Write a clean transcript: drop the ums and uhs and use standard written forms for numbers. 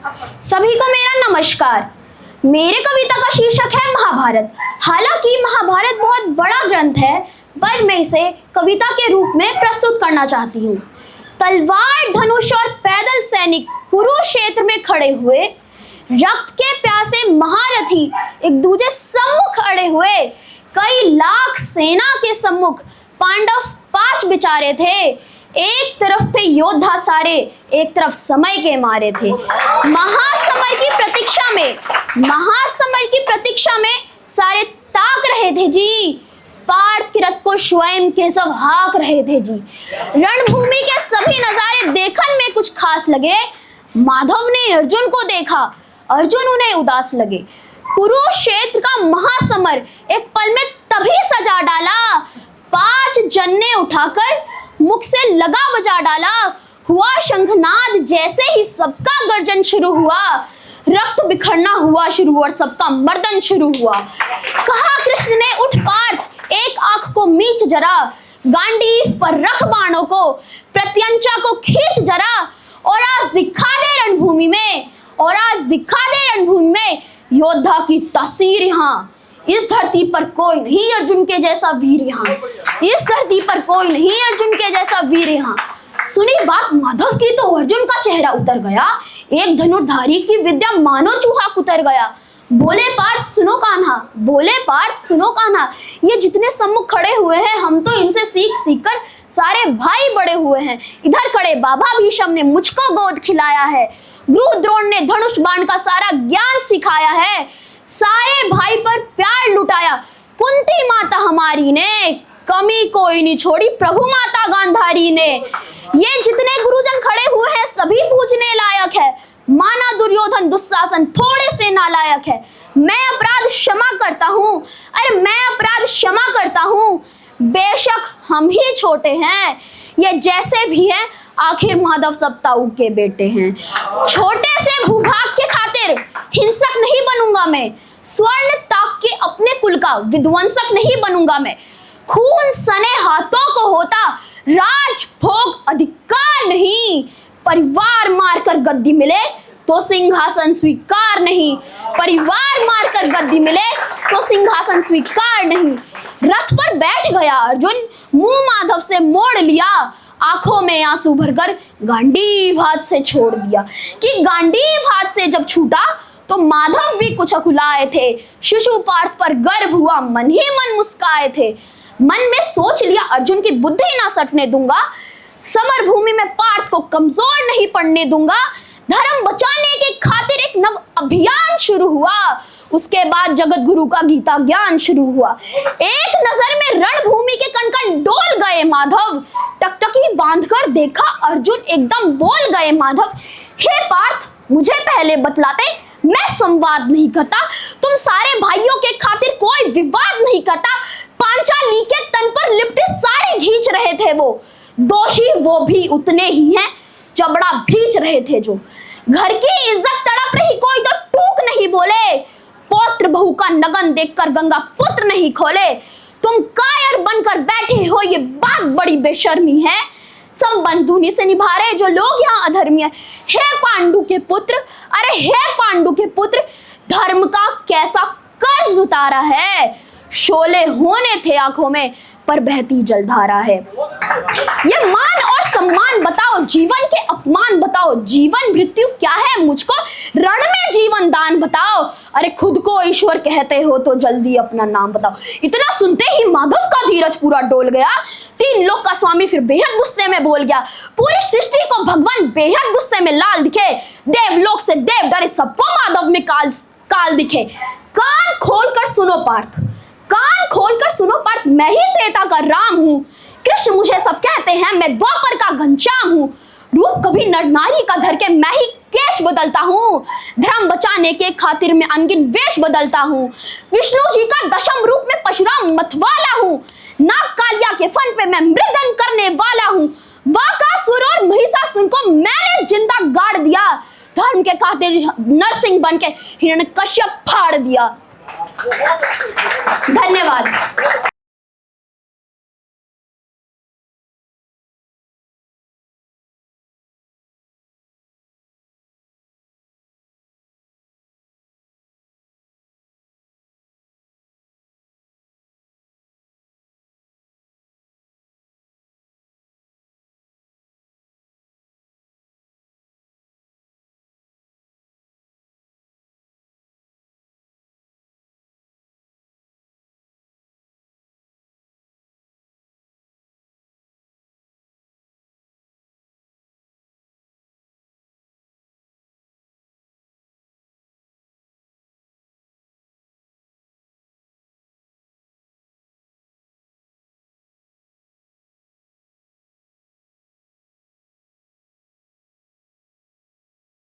सभी को मेरा नमस्कार। मेरे कविता का शीर्षक है महाभारत। हालांकि महाभारत बहुत बड़ा ग्रंथ है, पर मैं इसे कविता के रूप में प्रस्तुत करना चाहती हूँ। तलवार, धनुष और पैदल सैनिक कुरुक्षेत्र में खड़े हुए, रक्त के प्यासे महारथी एक दूसरे सम्मुख अड़े हुए, कई लाख सेना के सम्मुख पांडव 5 बेचारे थे। एक तरफ थे योद्धा सारे, एक तरफ समय के मारे थे। महासमर की प्रतीक्षा में सारे ताक रहे थे जी। पार्थ के रथ को स्वयं केशव हाँक रहे थे जी। रणभूमि के सभी नजारे देखने में कुछ खास लगे। माधव ने अर्जुन को देखा, अर्जुन उन्हें उदास लगे। कुरुक्षेत्र का महासमर एक पल में तभी सजा डाला। 5 जन्ने उठाकर मुख से लगा बजा डाला। हुआ शंखनाद, जैसे ही सबका गर्जन शुरू हुआ, रक्त बिखरना हुआ शुरू और सबका मर्दन शुरू हुआ। कहा कृष्ण ने, उठ पार्थ, एक आंख को मीच जरा, गांडीव पर रख बाणों को, प्रत्यंचा को खींच जरा, और आज दिखा दे रणभूमि में योद्धा की तस्वीर। यहाँ इस धरती पर कोई नहीं अर्जुन के जैसा वीर। यहाँ सुनी बात माधव की तो अर्जुन का चेहरा उतर गया। एक धनुर्धारी की विद्या मानो चूहा उतर गया। बोले पार्थ सुनो कान्हा, ये जितने सम्मुख खड़े हुए हैं, हम तो इनसे सीख कर सारे भाई बड़े हुए हैं। इधर खड़े बाबा भीष्म ने मुझको गोद खिलाया है। गुरु द्रोण ने धनुष बाण का सारा ज्ञान सिखाया है। सारे भाई पर प्यार लुटाया कुंती माता हमारी ने, कमी कोई नहीं छोड़ी प्रभु माता गांधारी ने। ये जितने गुरुजन खड़े हुए हैं सभी पूजने लायक है। माना दुर्योधन दुशासन थोड़े से नालायक है। मैं अपराध क्षमा करता हूँ, बेशक हम ही छोटे हैं, ये जैसे भी हैं आखिर माधव सब ताऊ के बेटे हैं। छोटे से भूभाग के खातिर हिंसक नहीं बनूंगा मैं, स्वर्ण ताक के अपने कुल का विध्वंसक नहीं बनूंगा मैं। खून सने हाथों को होता राज भोग अधिकार नहीं, परिवार मारकर गद्दी मिले तो सिंहासन स्वीकार नहीं। रथ पर बैठ गया अर्जुन, मुंह माधव से मोड़ लिया, आंखों में आंसू भरकर गांडीव हाथ से छोड़ दिया। कि गांडीव हाथ से जब छूटा तो माधव भी कुछ अकुलाए थे। शिशु पार्थ पर गर्व हुआ, मन ही मन मुस्काए थे। मन में सोच लिया अर्जुन की बुद्धि ना सटने दूंगा, समर भूमि में पार्थ को कमजोर नहीं पड़ने दूंगा। धर्म बचाने के खातिर एक नव अभियान शुरू हुआ। उसके बाद जगत गुरु का गीता ज्ञान शुरू हुआ। एक नजर में रणभूमि के कण कण डोल गए माधव। टकटकी बांधकर देखा अर्जुन, एकदम बोल गए माधव, हे पार्थ, मुझे पहले बतलाते, मैं संवाद नहीं करता, तुम सारे भाइयों के खातिर कोई विवाद नहीं करता। पांचाली के तन पर लिपटी साड़ी खींच रहे थे वो, दोषी वो भी उतने ही हैं, चबड़ा भींच रहे थे जो। घर की इज्जत तड़प रही, कोई तो टूक नहीं बोले। पौत्र बहू का नगन देखकर गंगा पुत्र नहीं खोले। तुम कायर बनकर बैठे हो, ये बात बड़ी बेशर्मी है। संबंध धुनी से निभा रहे जो लोग यहाँ अधर्मी है। हे पांडु के पुत्र, धर्म का कैसा कर्ज उतारा है। शोले होने थे आंखों में, पर बहती जलधारा है। ये मान और सम्मान बताओ, जीवन के अपमान बताओ, जीवन मृत्यु क्या है, मुझको रण में जीवन दान बताओ। अरे खुद को ईश्वर कहते हो तो जल्दी अपना नाम बताओ। इतना सुनते ही माधव का धीरज पूरा डोल गया। 3 लोक का स्वामी फिर बेहद गुस्से में बोल गया। पूरी सृष्टि को भगवान बेहद गुस्से में लाल दिखे। देवलोक से देव डरे, सबको माधव में काल दिखे। कान खोलकर सुनो पार्थ, मैं ही त्रेता का राम हूँ। कृष्ण मुझे सब कहते हैं, मैं द्वापर का घनश्याम हूँ। रूप कभी नर नारी का धर के मैं ही केश बदलता हूँ। धर्म बचाने के खातिर मैं अनगिन वेश बदलता हूँ। विष्णु जी का दशम रूप में परशुराम मतवाला हूँ। नाग कालिया के फन पे मैं मृदन करने वाला हूँ। बाकासुर और महिषासुर को मैंने जिंदा गाड़ दिया। धर्म के खातिर नरसिंह बन के हिरण्यकश्यप फाड़ दिया। धन्यवाद।